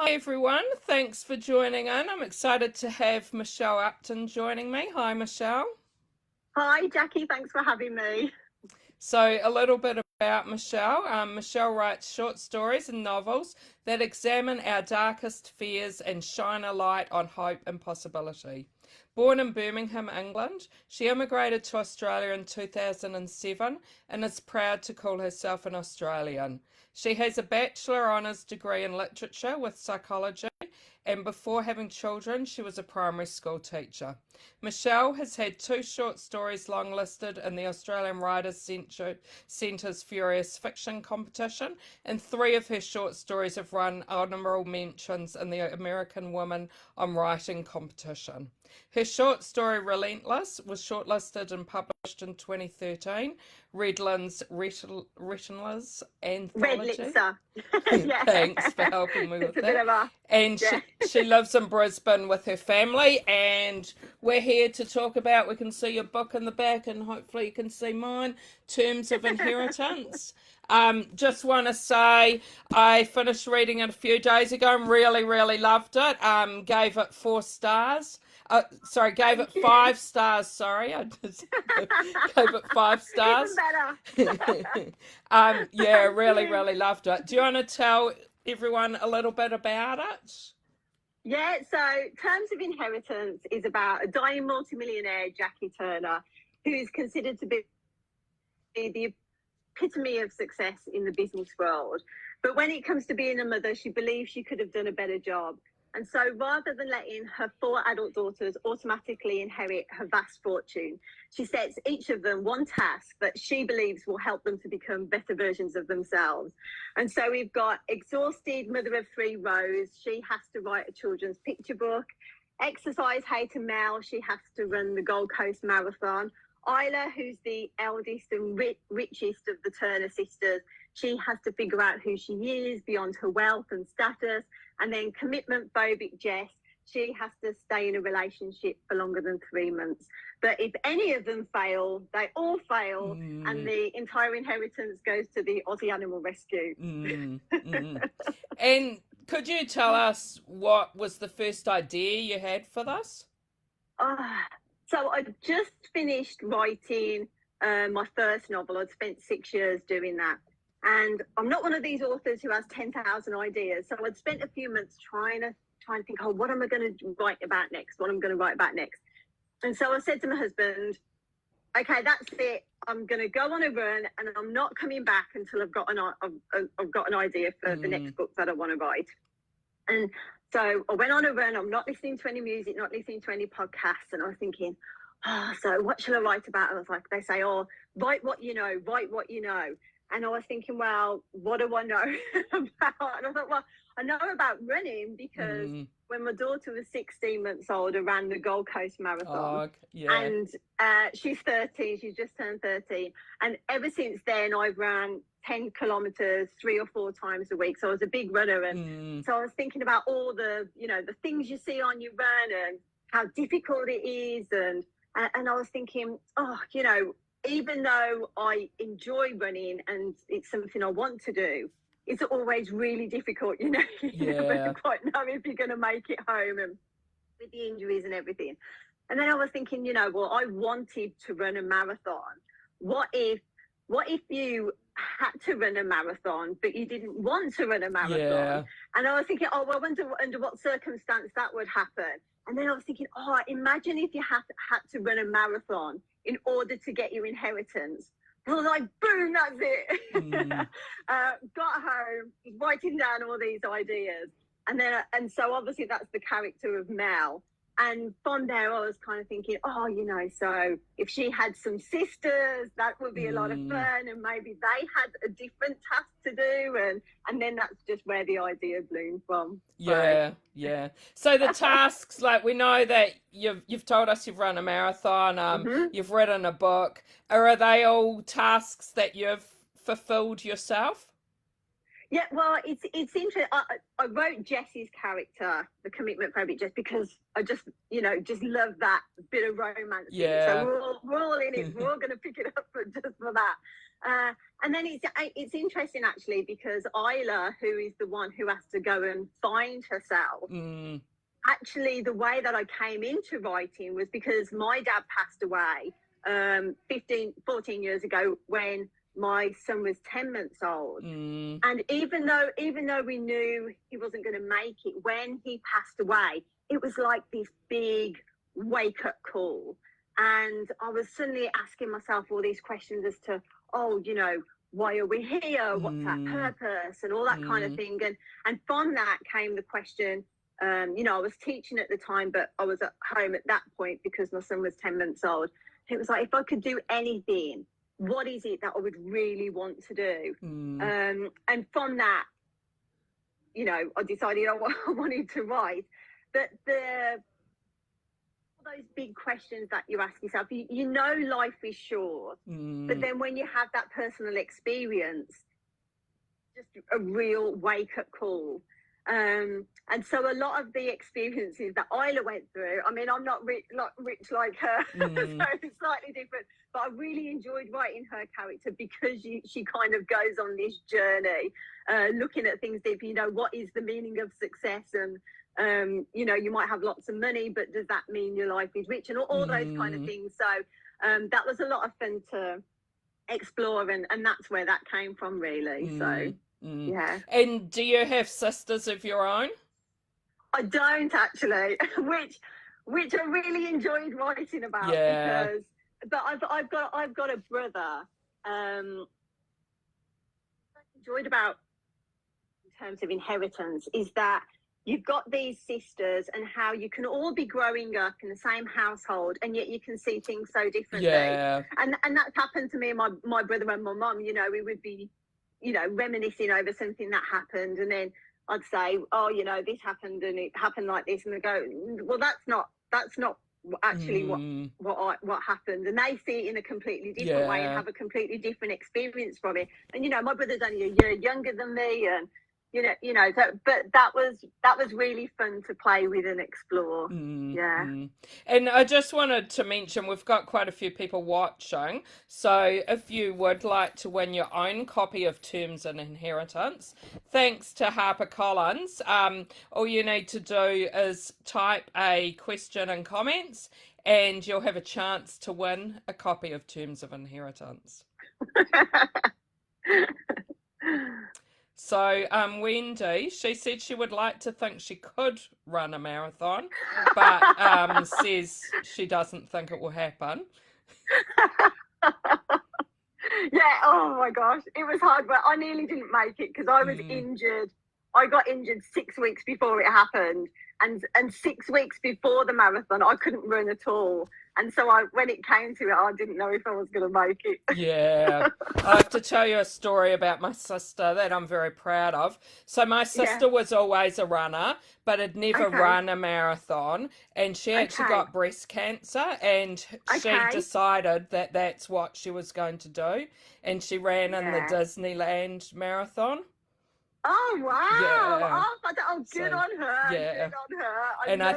Hi everyone, thanks for joining in. I'm excited to have Michelle Upton joining me. Hi Michelle. Hi, Jackie. Thanks for having me. So, a little bit about Michelle. Michelle writes short stories and novels that examine our darkest fears and shine a light on hope and possibility. Born in Birmingham, England, she immigrated to Australia in 2007 and is proud to call herself an Australian. She has a Bachelor Honours degree in literature with psychology, and before having children, she was a primary school teacher. Michelle has had two short stories longlisted in the Australian Writers' Centre's Furious Fiction competition, and three of her short stories have won honourable mentions in the American Women on Writing competition. Her short story Relentless was shortlisted and published in 2013, Redland's Retinlas Red anthology. Litzer. Yeah. Thanks for helping me with It's a bit that. of a, And yeah. she lives in Brisbane with her family, and we're here to talk about. We can see your book in the back, and hopefully you can see mine. Terms of Inheritance. Just want to say I finished reading it a few days ago and really, really loved it. Gave it 4 stars. Gave it Thank you. 5 stars. Sorry, I just gave it 5 stars. Even better. Yeah, Thank really, you. really loved it. Do you want to tell everyone a little bit about it? Yeah, so Terms of Inheritance is about a dying multimillionaire, Jackie Turner, who is considered to be the epitome of success in the business world. But when it comes to being a mother, she believes she could have done a better job. And so rather than letting her 4 adult daughters automatically inherit her vast fortune, she sets each of them one task that she believes will help them to become better versions of themselves. And so we've got exhausted mother of three, Rose. She has to write a children's picture book. Exercise hater Mel. She has to run the Gold Coast Marathon. Isla, who's the eldest and richest of the Turner sisters, she has to figure out who she is beyond her wealth and status. And then commitment phobic Jess, she has to stay in a relationship for longer than 3 months. But if any of them fail, they all fail, and the entire inheritance goes to the Aussie Animal Rescue. And could you tell us what was the first idea you had for this? So I just finished writing my first novel. I'd spent 6 years doing that. And I'm not one of these authors who has 10,000 ideas. So I'd spent a few months trying to think, oh, what am I going to write about next? What am I going to write about next? And so I said to my husband, okay, that's it. I'm going to go on a run, and I'm not coming back until I've got an idea for the next book that I want to write. And so I went on a run. I'm not listening to any music, not listening to any podcasts. And I was thinking, so what shall I write about? And I was like, they say, write what you know, write what you know. And I was thinking, well, what do I know about? And I thought, well, I know about running because when my daughter was 16 months old, I ran the Gold Coast Marathon. Yeah. And she's 13. She's just turned 13. And ever since then, I've ran 10 kilometers 3 or 4 times a week. So I was a big runner. And so I was thinking about all the things you see on your run and how difficult it is. And I was thinking, even though I enjoy running and it's something I want to do, it's always really difficult, you never quite know if you're going to make it home, and with the injuries and everything. And then I was thinking, I wanted to run a marathon. What if you had to run a marathon, but you didn't want to run a marathon? Yeah. And I was thinking, I wonder under what circumstance that would happen. And then I was thinking, imagine if you had to run a marathon in order to get your inheritance. I was like, boom, that's it. Got home, writing down all these ideas. And so obviously that's the character of Mel. And from there, I was kind of thinking, so if she had some sisters, that would be a lot of fun. And maybe they had a different task to do. And then that's just where the idea bloomed from. Yeah. So the tasks, like we know that you've told us you've run a marathon, you've written a book. Are they all tasks that you've fulfilled yourself? Yeah, well, it's interesting. I wrote Jessie's character, the commitment phobic, just because I just love that bit of romance. Yeah. So we're all in it. We're all going to pick it up just for that. And then it's interesting actually, because Isla, who is the one who has to go and find herself. Actually, the way that I came into writing was because my dad passed away 14 years ago when my son was 10 months old. And even though we knew he wasn't going to make it, when he passed away, it was like this big wake up call. And I was suddenly asking myself all these questions as to, why are we here? What's our purpose? And all that kind of thing. And from that came the question, I was teaching at the time, but I was at home at that point because my son was 10 months old. It was like, if I could do anything, what is it that I would really want to do? And from that, I decided I wanted to write. But all those big questions that you ask yourself, life is short, but then when you have that personal experience, just a real wake-up call. And so a lot of the experiences that Isla went through, I mean, I'm not rich like her, so it's slightly different, but I really enjoyed writing her character because she kind of goes on this journey, looking at things deep, what is the meaning of success? And, you might have lots of money, but does that mean your life is rich? And all those kind of things. So that was a lot of fun to explore, and that's where that came from, really. So, yeah. And do you have sisters of your own? I don't actually, which I really enjoyed writing about. Yeah. But I've got a brother. I enjoyed about in terms of inheritance is that you've got these sisters and how you can all be growing up in the same household and yet you can see things so differently. Yeah. And that's happened to me and my brother and my mum. We would be, reminiscing over something that happened, and then I'd say, this happened and it happened like this, and they go, well, that's not actually what happened, and they see it in a completely different way and have a completely different experience from it. And my brother's only a year younger than me, and but that was really fun to play with and explore. And I just wanted to mention we've got quite a few people watching, so if you would like to win your own copy of Terms and Inheritance, thanks to HarperCollins, all you need to do is type a question in comments and you'll have a chance to win a copy of Terms of Inheritance. So Wendy, she said she would like to think she could run a marathon, but says she doesn't think it will happen. Yeah, oh my gosh, it was hard, but I nearly didn't make it because I was injured. I got injured 6 weeks before it happened, and 6 weeks before the marathon, I couldn't run at all. And so when it came to it, I didn't know if I was going to make it. Yeah. I have to tell you a story about my sister that I'm very proud of. So my sister was always a runner, but had never run a marathon. And she actually got breast cancer, and she decided that that's what she was going to do. And she ran in the Disneyland marathon. Oh wow! Yeah. Oh, good on her. Yeah. Good on her. And I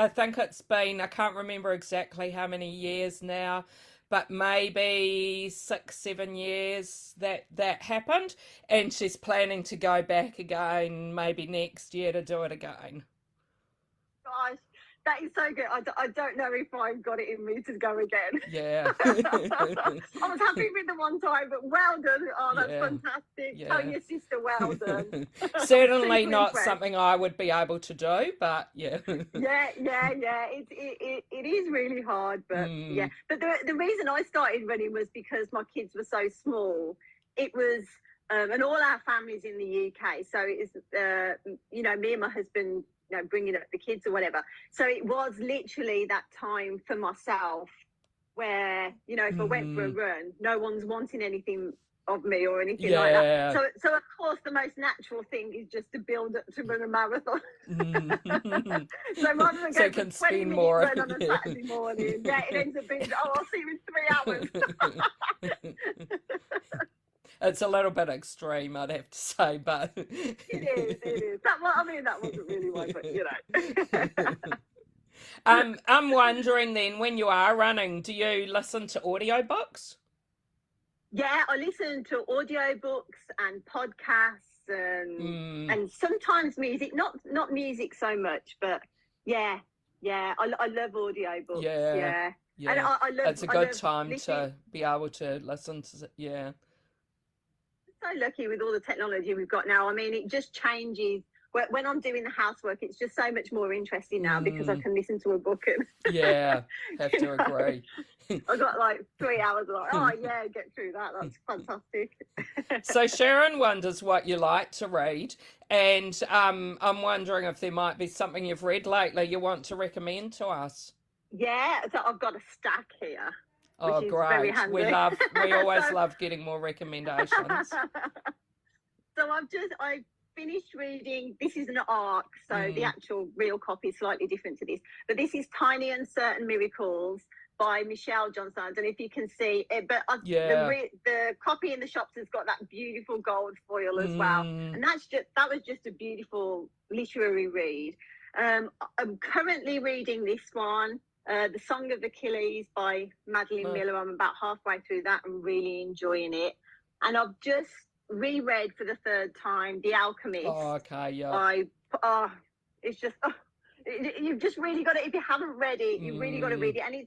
think it's been, I can't remember exactly how many years now, but maybe 6-7 years that happened, and she's planning to go back again maybe next year to do it again. Gosh, that is so good. I don't know if I've got it in me to go again. Yeah. I was happy with the one time, but well done. Oh, that's fantastic. Yeah. Tell your sister well done. Certainly not something I would be able to do, but yeah. Yeah. It is really hard, but yeah. But the reason I started running was because my kids were so small. It was, and all our families in the UK. So it is, me and my husband, bringing up the kids or whatever. So it was literally that time for myself where, if I went for a run, no one's wanting anything of me or anything like that. So of course the most natural thing is just to build up to run a marathon. So rather than go for 20 minute run on a Saturday morning, it ends up being, I'll see you in 3 hours. It's a little bit extreme, I'd have to say, but It is. That, well, I mean, that wasn't really one, but you know. I'm wondering then, when you are running, do you listen to audiobooks? Yeah, I listen to audiobooks and podcasts and sometimes music. Not music so much, but yeah, I love audiobooks. Yeah, Yeah, and yeah. It's a I good love time listening. to be able to listen to, yeah. So lucky with all the technology we've got now. I mean, it just changes. When I'm doing the housework, it's just so much more interesting now because I can listen to a book and Yeah, have you to know, agree. I've got like 3 hours. Like, oh yeah, get through that. That's fantastic. So Sharon wonders what you like to read, and I'm wondering if there might be something you've read lately you want to recommend to us. Yeah, so I've got a stack here, which Oh, is very great. handy. We always so, love getting more recommendations. so I finished reading. This is an ARC, so the Mm, actual real copy is slightly different to this. But this is Tiny Uncertain Miracles by Michelle Johnson. I don't know if you can see it, but yeah. the copy in the shops has got that beautiful gold foil as well, Mm, and that was just a beautiful literary read. I'm currently reading this one, The Song of Achilles by Madeline no. Miller. I'm about halfway through that and really enjoying it. And I've just reread for the third time The Alchemist. Oh, okay, yeah. It's just you've just really got to. If you haven't read it, you've really got to read it. And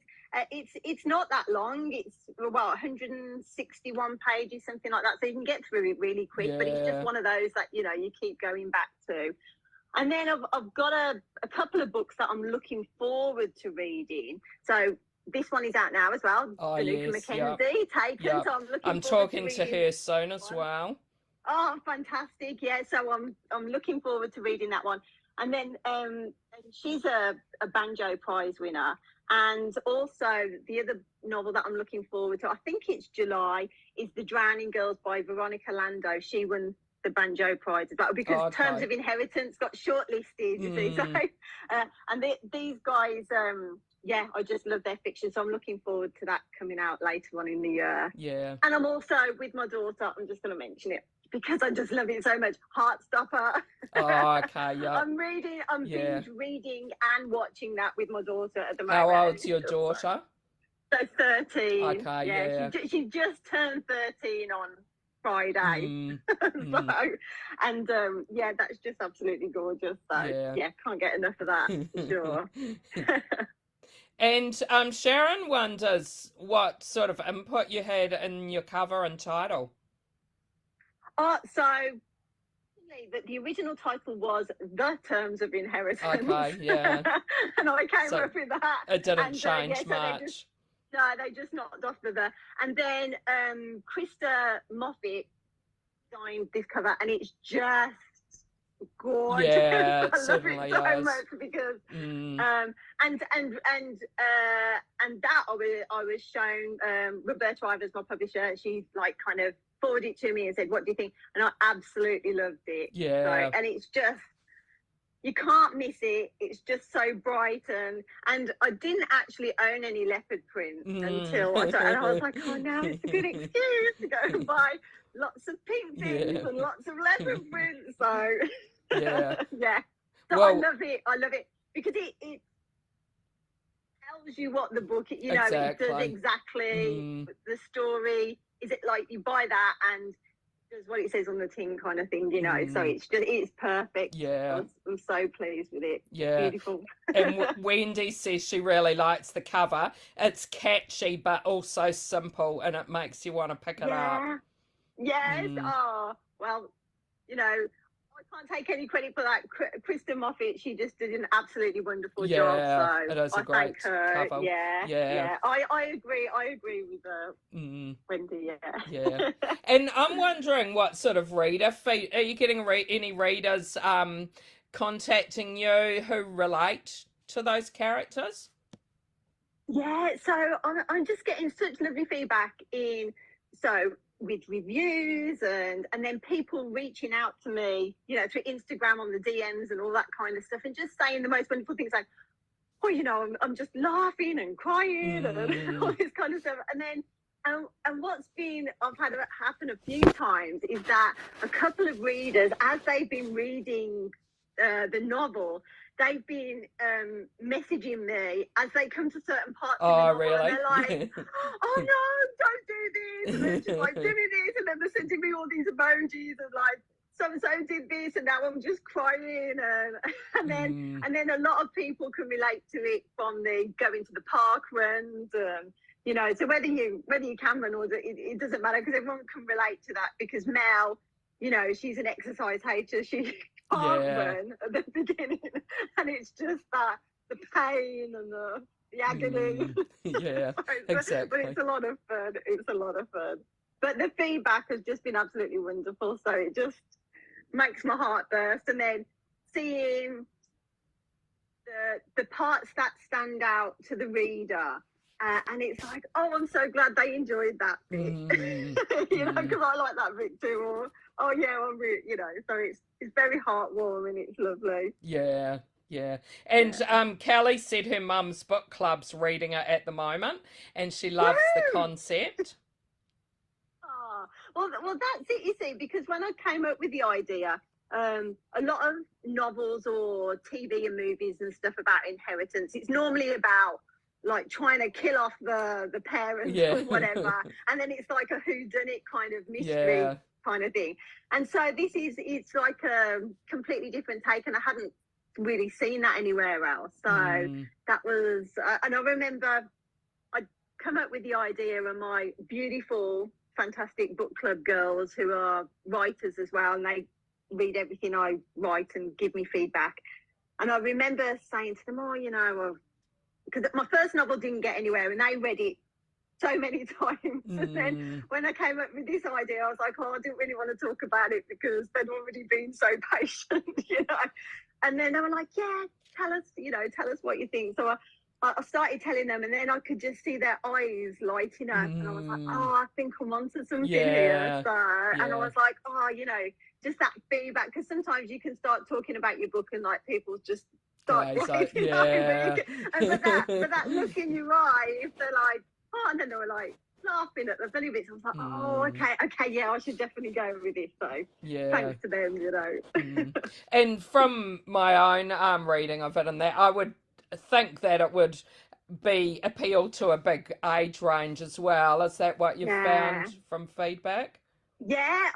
it's not that long. It's 161 pages, something like that. So you can get through it really quick. Yeah. But it's just one of those that you keep going back to. And then I've got a couple of books that I'm looking forward to reading. So this one is out now as well. Oh, Danuka yes, Mackenzie, Taken. yeah. So I'm looking I'm forward talking to to reading her soon as one. well. Oh, fantastic! Yeah, so I'm looking forward to reading that one. And then she's a Banjo Prize winner, and also the other novel that I'm looking forward to, I think it's July, is The Drowning Girls by Veronica Lando. She won the Banjo Prize as well because Okay. Terms of Inheritance got shortlisted. You see, so and these guys, yeah, I just love their fiction, so I'm looking forward to that coming out later on in the year. Yeah. And I'm also with my daughter. I'm just going to mention it because I just love it so much. Heartstopper. Oh, okay, yeah. I'm binge reading and watching that with my daughter at the moment. How old's your daughter? So 13. Okay, yeah. She just turned 13 on Friday. And yeah, that's just absolutely gorgeous. So yeah, can't get enough of that for sure. And Sharon wonders what sort of input you had in your cover and title. So that the original title was The Terms of Inheritance. Okay, yeah. And I came up with that. It didn't change much. They just knocked off the. And then Krista Moffat designed this cover, and it's just gorgeous. Yeah, I love it so much because and that I was shown Roberta Ivers, my publisher. She's like kind of forwarded it to me and said, "What do you think?" And I absolutely loved it. Yeah. And it's just, you can't miss it. It's just so bright, and I didn't actually own any leopard print until and I was like, oh, now it's a good excuse to go and buy lots of pink pins and lots of leopard prints. So yeah. So well, I love it because it tells you what the book, it does exactly the story. Is it like you buy that and does what it says on the tin kind of thing, so it's perfect. Yeah, I'm so pleased with it. Yeah, beautiful. And Wendy says she really likes the cover. It's catchy but also simple, and it makes you want to pick it up. Yes. Oh well, I can't take any credit for that. Kristen Moffat, she just did an absolutely wonderful job. So it is a great cover. Yeah. I agree with Wendy. Yeah. And I'm wondering what sort of reader are you getting? Any readers contacting you who relate to those characters? Yeah. So I'm just getting such lovely feedback with reviews and then people reaching out to me, through Instagram on the DMs and all that kind of stuff, and just saying the most wonderful things like, oh, I'm just laughing and crying and all this kind of stuff. And then And what's been I've had it happen a few times is that a couple of readers, as they've been reading the novel, they've been messaging me as they come to certain parts of the Oh, novel, and really? they're like, "Oh no, don't do this!" And they're just like doing this, and then they're sending me all these emojis and like, so and so did this, and now I'm just crying, and then a lot of people can relate to it from the going to the park runs. You know, so whether you can run or it doesn't matter, because everyone can relate to that, because Mel, you know, she's an exercise hater. She can't run at the beginning, and it's just that the pain and the agony. Yeah, exactly. But it's a lot of fun. It's a lot of fun. But the feedback has just been absolutely wonderful. So it just makes my heart burst. And then seeing the parts that stand out to the reader. And it's like, oh, I'm so glad they enjoyed that bit, you know, because I like that bit too. Or, oh yeah, I'm really, you know. So it's very heartwarming. It's lovely. Yeah, yeah. And Kelly said her mum's book club's reading it at the moment, and she loves the concept. Oh, well, that's it. You see, because when I came up with the idea, a lot of novels or TV and movies and stuff about inheritance, it's normally about like trying to kill off the parents or whatever, and then it's like a whodunit kind of mystery kind of thing. And so it's like a completely different take, and I hadn't really seen that anywhere else. So that was, and I remember I'd come up with the idea, and my beautiful, fantastic book club girls who are writers as well, and they read everything I write and give me feedback. And I remember saying to them, oh, you know, because my first novel didn't get anywhere, and they read it so many times. And then when I came up with this idea, I was like, oh, I didn't really want to talk about it because they'd already been so patient, you know. And then they were like, yeah, tell us what you think. So I started telling them, and then I could just see their eyes lighting up, and I was like, oh, I think I'm onto something here. So, and I was like, oh, you know, just that feedback, because sometimes you can start talking about your book and like people just start writing over it. And but that look in your eye, if they're like, oh, and then they were like laughing at the funny bits, I was like, oh, okay, yeah, I should definitely go with this. So thanks to them, you know. And from my own reading of it, and that I would think that it would be appeal to a big age range as well. Is that what you've found from feedback? Yeah,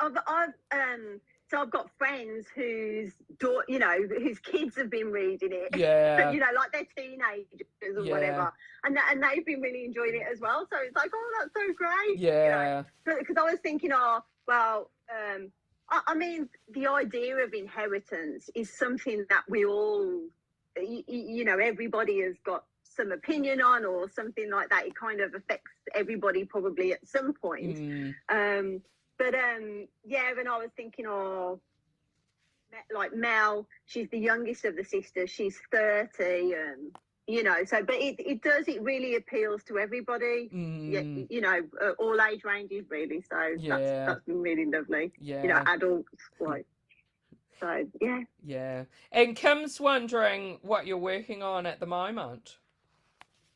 so I've got friends whose kids have been reading it. Yeah. You know, like they're teenagers or whatever, and they've been really enjoying it as well. So it's like, oh, that's so great. Yeah. You know? Because I was thinking, I mean, the idea of inheritance is something that we all, you know, everybody has got some opinion on or something like that. It kind of affects everybody probably at some point. And I was thinking, like Mel, she's the youngest of the sisters. She's 30, and you know, so but it really appeals to everybody. You know, all age ranges really. So that's been really lovely. You know, adults like. So yeah. And Kim's wondering what you're working on at the moment.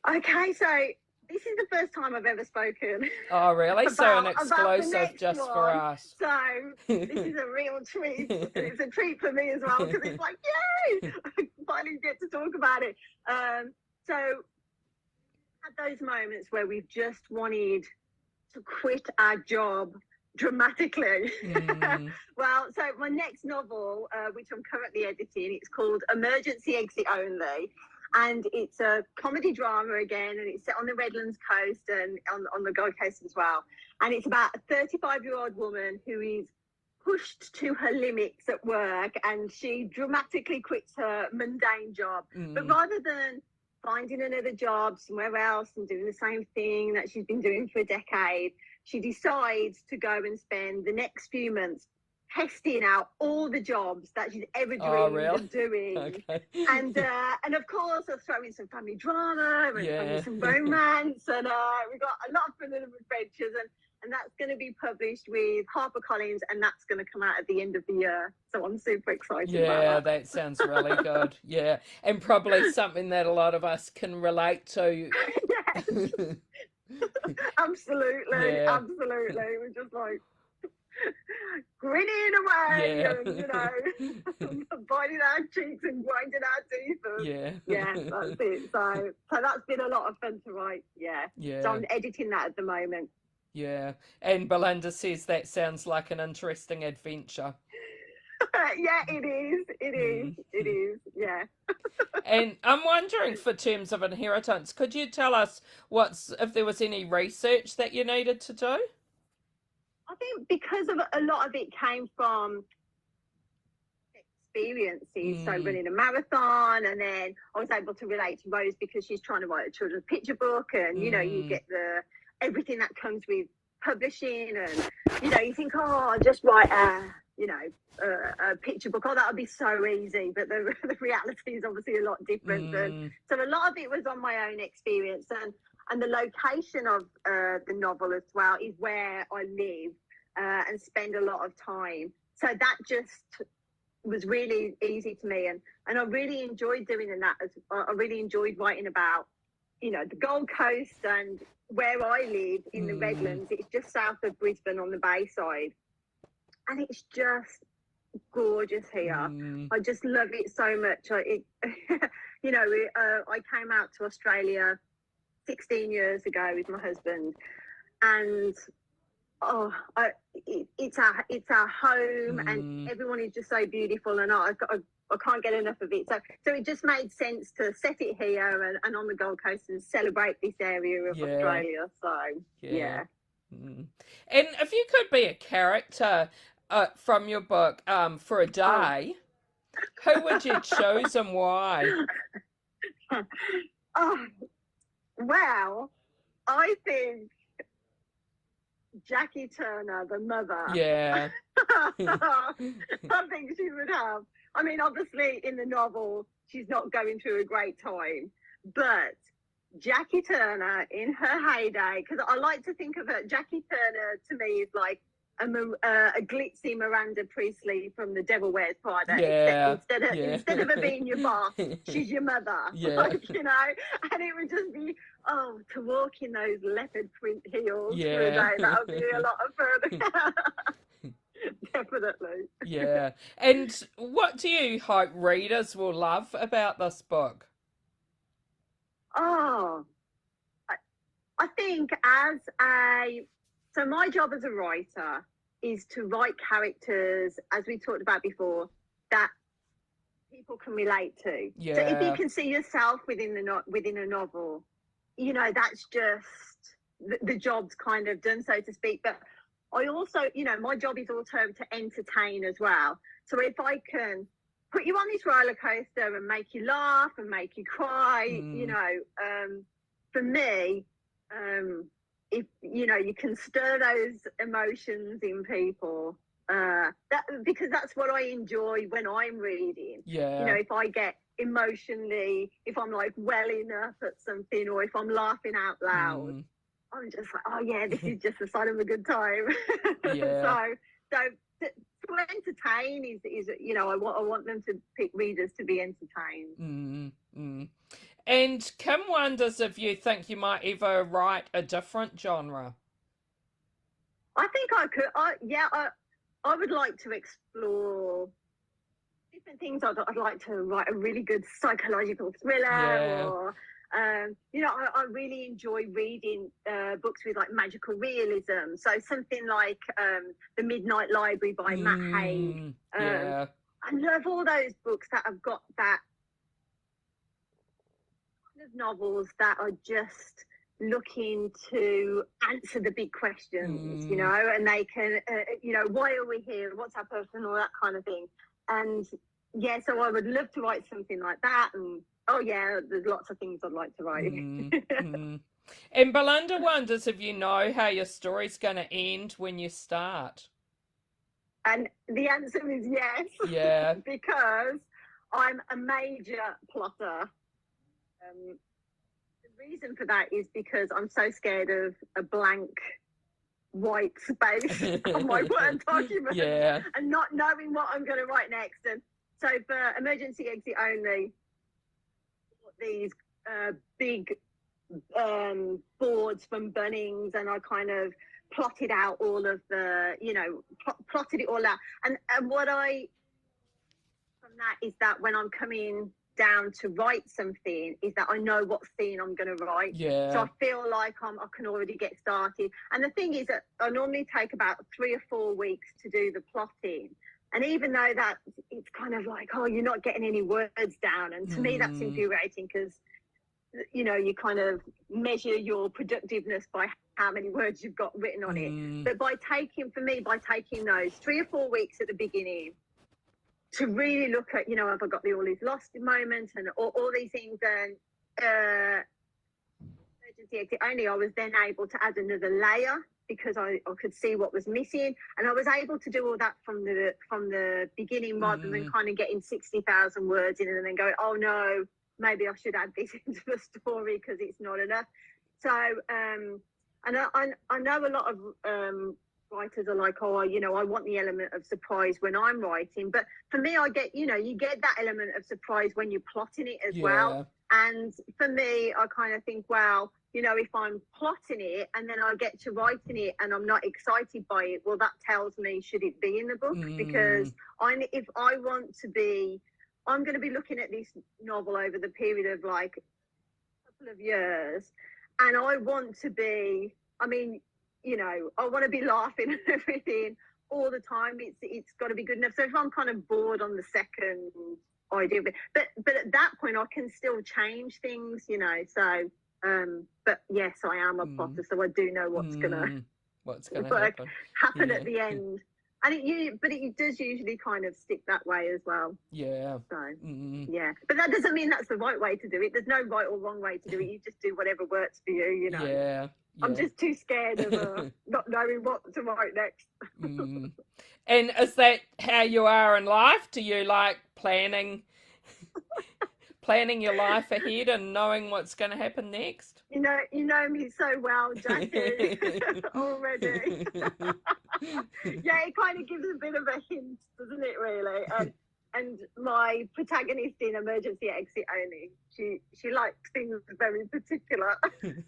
Okay, so this is the first time I've ever spoken. Oh, really? So an exclusive just for us. So this is a real treat. It's a treat for me as well, because it's like, yay! I finally get to talk about it. So at those moments where we've just wanted to quit our job dramatically. Well, so my next novel, which I'm currently editing, it's called Emergency Exit Only. And it's a comedy drama again, and it's set on the Redlands coast and on the Gold Coast as well. And it's about a 35-year-old woman who is pushed to her limits at work, and she dramatically quits her mundane job. But rather than finding another job somewhere else and doing the same thing that she's been doing for a decade, she decides to go and spend the next few months testing out all the jobs that she's ever dreamed of doing. Okay. And of course I'll throw in some family drama and some romance, and we've got a lot of fun and adventures, and that's going to be published with HarperCollins, and that's going to come out at the end of the year. So I'm super excited about that sounds really good. Yeah, and probably something that a lot of us can relate to. Absolutely, Yeah. absolutely. We're just like grinning away Yeah. and, biting our cheeks and grinding our teeth. And, Yeah. yeah, that's it. So that's been a lot of fun to write. Yeah. So Yeah. I'm editing that at the moment. Yeah. And Belinda says that sounds like an interesting adventure. Yeah, it is. It is. Mm. It is. Yeah. And I'm wondering, for terms of inheritance, could you tell us if there was any research that you needed to do? I think because of a lot of it came from experiences. So Mm. running a marathon, and then I was able to relate to Rose because she's trying to write a children's picture book, and you Mm. get everything that comes with publishing, and you think, oh, I'll just write a picture book. Oh, that would be so easy, but the reality is obviously a lot different. And Mm. so a lot of it was on my own experience, and the location of the novel as well is where I live and spend a lot of time. So that just was really easy to me, and I really enjoyed doing that. I really enjoyed writing about the Gold Coast and where I live in the Mm. Redlands. It's just south of Brisbane on the Bayside, and it's just gorgeous here. Mm. I just love it so much. I came out to Australia 16 years ago with my husband, and it's our home, and Mm. everyone is just so beautiful, and I can't get enough of it. So it just made sense to set it here and on the Gold Coast and celebrate this area of Yeah. Australia. So Yeah. yeah. Mm. And if you could be a character from your book for a Oh. day, who would you choose and why? Oh, well, I think Jackie Turner, the mother. Yeah. I think she would have. I mean, obviously, in the novel, she's not going through a great time, but Jackie Turner in her heyday, because I like to think of her, Jackie Turner to me is like a glitzy Miranda Priestley from The Devil Wears Prada, except Yeah. instead of her being your boss, she's your mother. Yeah. Like, and it would just be, to walk in those leopard print heels for a Yeah. day, that would be a lot of fun. Definitely. Yeah. And what do you hope readers will love about this book? Oh, I think so my job as a writer is to write characters, as we talked about before, that people can relate to. Yeah. So if you can see yourself within a novel, that's just the job's kind of done, so to speak. But I also, my job is also to entertain as well. So if I can put you on this roller coaster and make you laugh and make you cry, for me, if you can stir those emotions in people, because that's what I enjoy when I'm reading. Yeah. If I get emotionally, if I'm like welling up at something, or if I'm laughing out loud, I'm just like, oh yeah, this is just a sign of a good time. Yeah. so to entertain is I want them to pick readers to be entertained. And Kim wonders if you think you might ever write a different genre. I think I could. I would like to explore different things. I'd like to write a really good psychological thriller, Yeah. or I really enjoy reading books with like magical realism. So something like The Midnight Library by Matt Haig. Yeah. I love all those books that have got that kind of novels that are just looking to answer the big questions, and they can, why are we here? What's our purpose? And all that kind of thing. And yeah, so I would love to write something like that. And oh yeah, there's lots of things I'd like to write. And Belinda wonders if you know how your story's going to end when you start. And the answer is yes. Yeah. Because I'm a major plotter. The reason for that is because I'm so scared of a blank white space on my Word document, and not knowing what I'm going to write next. And so for Emergency Exit Only, these big boards from Bunnings, and I kind of plotted out all of the, plotted it all out. And what I from that is that when I'm coming down to write something, is that I know what scene I'm going to write. Yeah. So I feel like I can already get started. And the thing is that I normally take about 3 or 4 weeks to do the plotting. And even though that it's kind of like, oh, you're not getting any words down. And to me, that's infuriating, because, you kind of measure your productiveness by how many words you've got written on it. But by taking those 3 or 4 weeks at the beginning to really look at, have I got all these lost moments and all these things, and emergency exit only, I was then able to add another layer, because I could see what was missing, and I was able to do all that from the beginning, rather than kind of getting 60,000 words in and then going, oh no, maybe I should add this into the story because it's not enough. So and I know a lot of writers are like, oh, I want the element of surprise when I'm writing, but for me, I get, you get that element of surprise when you're plotting it as well. And for me, I kind of think, well, if I'm plotting it and then I get to writing it and I'm not excited by it, well, that tells me, should it be in the book? Because if I want to be, I'm going to be looking at this novel over the period of like a couple of years, and I want to be, I want to be laughing and everything all the time. It's got to be good enough. So if I'm kind of bored on the second idea, but at that point I can still change things, So, but yes, I am a plotter, so I do know what's gonna happen at the end. And it does usually kind of stick that way as well. Yeah. So yeah, but that doesn't mean that's the right way to do it. There's no right or wrong way to do it. You just do whatever works for you. Yeah. I'm just too scared of not knowing what to write next. And is that how you are in life? Do you like planning your life ahead and knowing what's going to happen next? You know me so well, Jackie, already. Yeah, it kind of gives a bit of a hint, doesn't it, really? And my protagonist in Emergency Exit Only, she likes things very particular.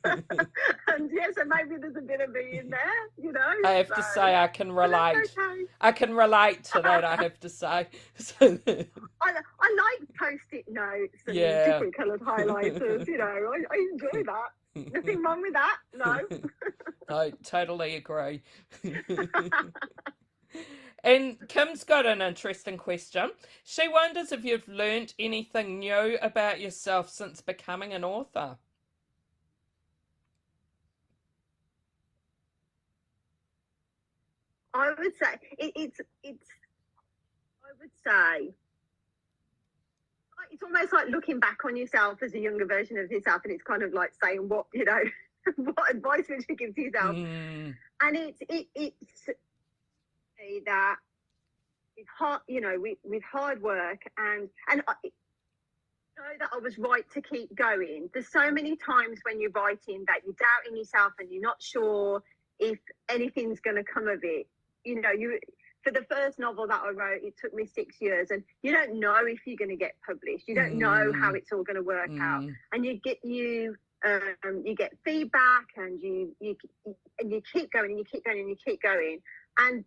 And yeah, so maybe there's a bit of me in there, I have to say I can relate. Okay. I can relate to that, I have to say. So, I like post-it notes and different coloured highlighters, I enjoy that. Nothing wrong with that, no. I totally agree. And Kim's got an interesting question. She wonders if you've learnt anything new about yourself since becoming an author. I would say it's I would say it's almost like looking back on yourself as a younger version of yourself, and it's kind of like saying what what advice would you give to yourself? And it's that with hard, with hard work and I know that I was right to keep going. There's so many times when you're writing that you're doubting yourself and you're not sure if anything's going to come of it. For the first novel that I wrote, it took me 6 years, and you don't know if you're going to get published. You don't know how it's all going to work out, and you get feedback, and you keep going and you keep going and you keep going.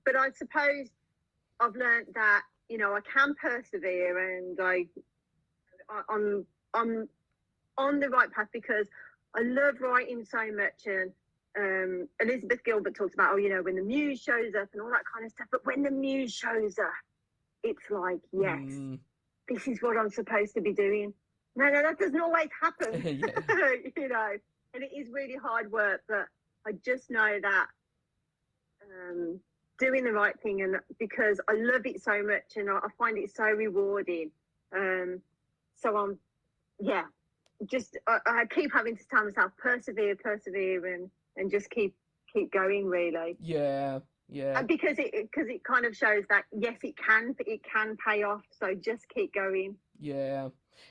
But I suppose I've learned that I can persevere, and I'm on the right path because I love writing so much. And Elizabeth Gilbert talks about when the muse shows up and all that kind of stuff. But when the muse shows up, it's like, yes, this is what I'm supposed to be doing. No, that doesn't always happen. And it is really hard work. But I just know that doing the right thing, and because I love it so much and I find it so rewarding. So I'm, I keep having to tell myself, persevere, and just keep going, really. Yeah. And because it kind of shows that yes, it can pay off. So just keep going. Yeah,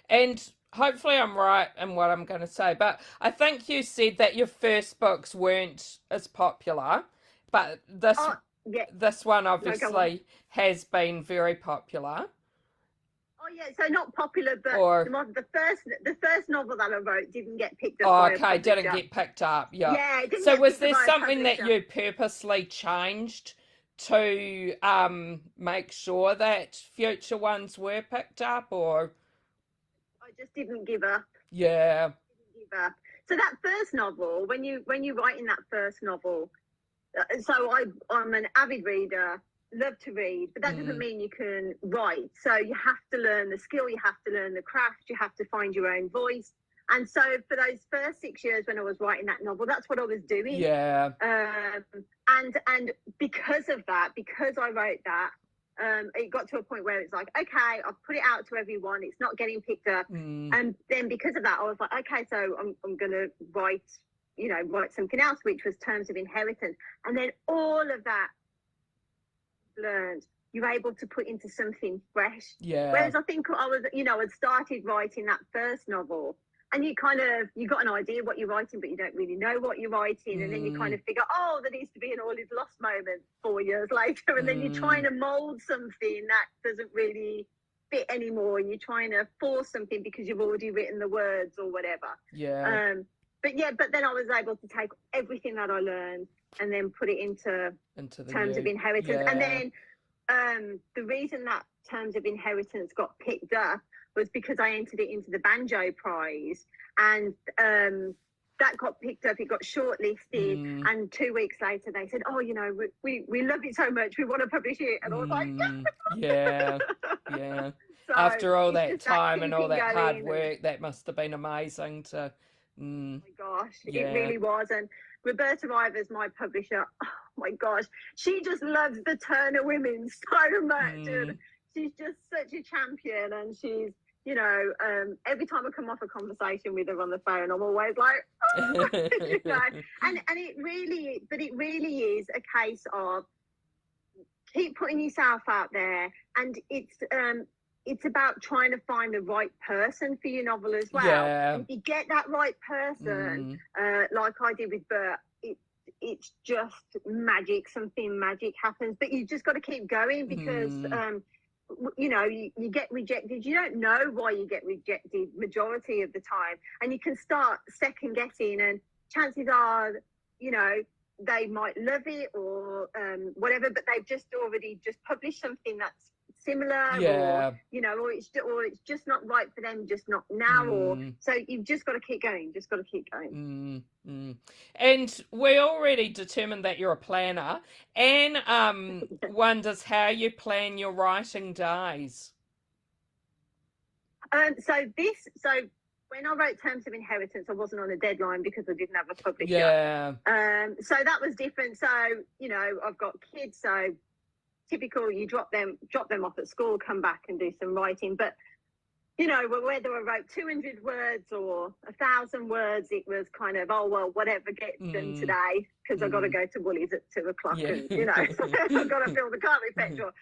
and hopefully I'm right in what I'm going to say, but I think you said that your first books weren't as popular, but this one obviously has been very popular. Oh yeah, so not popular, but Or the first novel that I wrote didn't get picked up oh, by a okay, didn't publisher. get picked up. Yeah. Yeah, it didn't So get was picked up there by a something that publisher. you purposely changed to make sure that future ones were picked up, or I just didn't give up. yeah, Give up. So that first novel, when you write in that first novel, so I'm an avid reader, love to read, but that doesn't mean you can write. So you have to learn the skill, you have to learn the craft, you have to find your own voice. And so for those first 6 years when I was writing that novel, that's what I was doing. yeah, And because of that, because I wrote that, it got to a point where it's like, okay, I've put it out to everyone, it's not getting picked up. And then because of that, I was like, okay, so I'm going to write something else, which was Terms of Inheritance. And then all of that learned, you're able to put into something fresh. yeah. Whereas I think I'd started writing that first novel, and you got an idea what you're writing, but you don't really know what you're writing. And then you kind of figure, oh, there needs to be an all is lost moment 4 years later. And then you're trying to mold something that doesn't really fit anymore. And you're trying to force something because you've already written the words or whatever. Yeah. But then I was able to take everything that I learned and then put it into the Terms of Inheritance. Yeah. And then the reason that Terms of Inheritance got picked up was because I entered it into the Banjo Prize, and that got picked up. It got shortlisted, and 2 weeks later they said, "Oh, we love it so much, we want to publish it." And I was like, "Yeah, yeah." So after all that time and all that hard going, work, that must have been amazing to. Oh my gosh, yeah. it really was. And Roberta Ivers, my publisher, oh my gosh, she just loves the Turner women so much. And she's just such a champion, and she's, every time I come off a conversation with her on the phone, I'm always like, oh, and it really is a case of keep putting yourself out there, and it's about trying to find the right person for your novel as well. Yeah. And if you get that right person, like I did with Bert, it's just magic. Something magic happens, but you just got to keep going because you get rejected. You don't know why you get rejected majority of the time, and you can start second guessing, and chances are, they might love it or whatever, but they've just already published something that's similar, or it's just not right for them, just not now, or so you've just got to keep going, And we already determined that you're a planner. Anne wonders how you plan your writing days. So when I wrote Terms of Inheritance, I wasn't on a deadline because I didn't have a publisher. Yeah. So that was different. So I've got kids, so typical, you drop them off at school, come back and do some writing. But whether I wrote 200 words or 1,000 words, it was kind of, oh well, whatever gets done today, because I've got to go to Woolies at 2:00, and I've got to fill the car with petrol.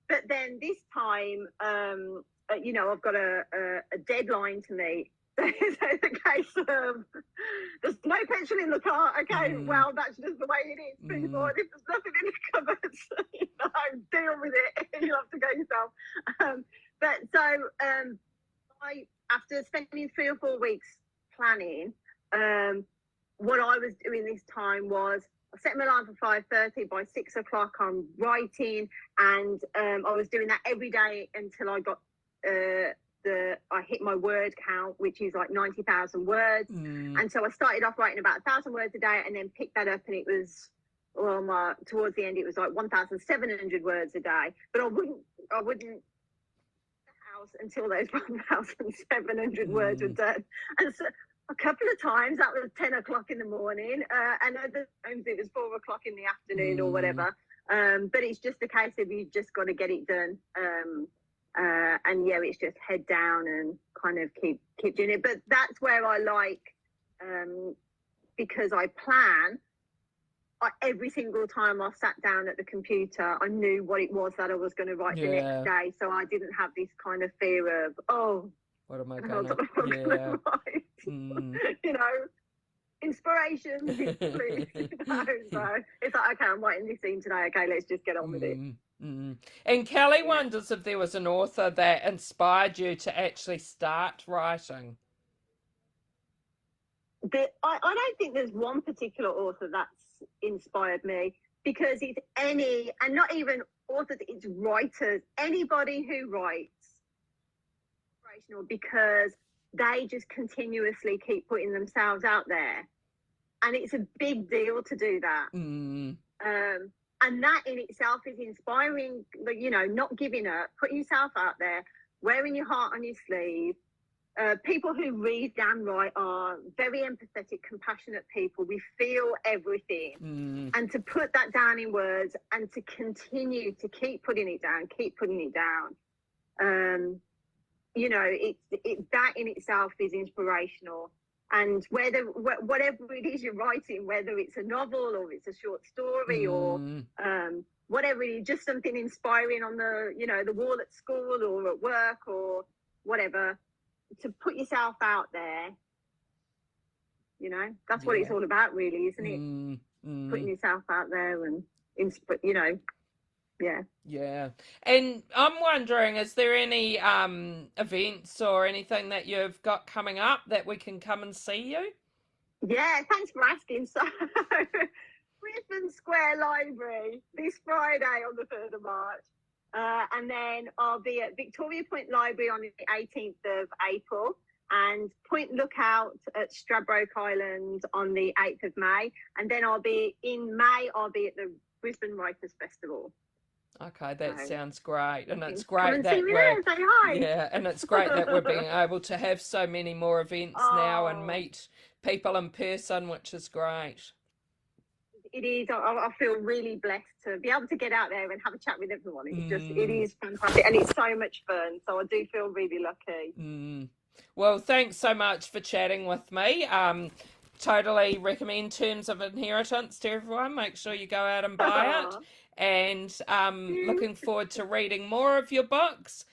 But then this time, I've got a deadline to meet. So it's a case of there's no petrol in the car. Okay, well, that's just the way it is. People, if there's nothing in the cupboards, deal with it. You'll have to go yourself. But so after spending 3 or 4 weeks planning, what I was doing this time was I set my alarm for 5:30. By 6:00, I'm writing, and I was doing that every day until I got I hit my word count, which is like 90,000 words. And so I started off writing about 1,000 words a day, and then picked that up, and it was towards the end it was like 1,700 words a day. But I wouldn't house until those 1,700 words were done. And so a couple of times that was 10:00 in the morning, and other times it was 4:00 in the afternoon or whatever. But it's just a case of you just got to get it done. And it's just head down and kind of keep doing it. But that's where I like, because I plan. Every single time I sat down at the computer, I knew what it was that I was going to write the next day, so I didn't have this kind of fear of, what am I going to write? Inspiration, please. So it's like, okay, I'm writing this scene today. Okay, let's just get on with it. Mm. And Kelly Yeah. wonders if there was an author that inspired you to actually start writing. I don't think there's one particular author that's inspired me, because it's any, and not even authors, it's writers, anybody who writes, inspirational, because they just continuously keep putting themselves out there. And it's a big deal to do that. Mm. And that in itself is inspiring, you know, not giving up, putting yourself out there, wearing your heart on your sleeve. People who read Dan Wright are very empathetic, compassionate people. We feel everything. Mm. And to put that down in words and to continue to keep putting it down, you know, that in itself is inspirational. And whatever it is you're writing, whether it's a novel or it's a short story or whatever it is, just something inspiring on the, you know, the wall at school or at work or whatever, to put yourself out there, you know, that's what it's all about, really, isn't it? Putting yourself out there and, you know, yeah. Yeah. And I'm wondering, is there any events or anything that you've got coming up that we can come and see you? Yeah, thanks for asking. So, Brisbane Square Library this Friday on the 3rd of March. And then I'll be at Victoria Point Library on the 18th of April, and Point Lookout at Stradbroke Island on the 8th of May. And then I'll be in May, I'll be at the Brisbane Writers Festival. Okay, that sounds great. And it's Come great and that see me there, say hi. yeah, and it's great that we're being able to have so many more events now and meet people in person, which is great. It is. I feel really blessed to be able to get out there and have a chat with everyone. It's just, it is fantastic, and it's so much fun. So I do feel really lucky. Well, thanks so much for chatting with me. Totally recommend Terms of Inheritance to everyone. Make sure you go out and buy it. And looking forward to reading more of your books.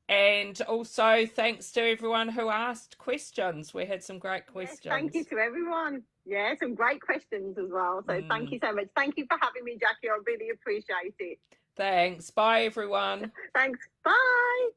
And also thanks to everyone who asked questions. We had some great questions. Yes, thank you to everyone. Yeah, some great questions as well. So thank you so much. Thank you for having me, Jackie. I really appreciate it. Thanks. Bye, everyone. Thanks. Bye.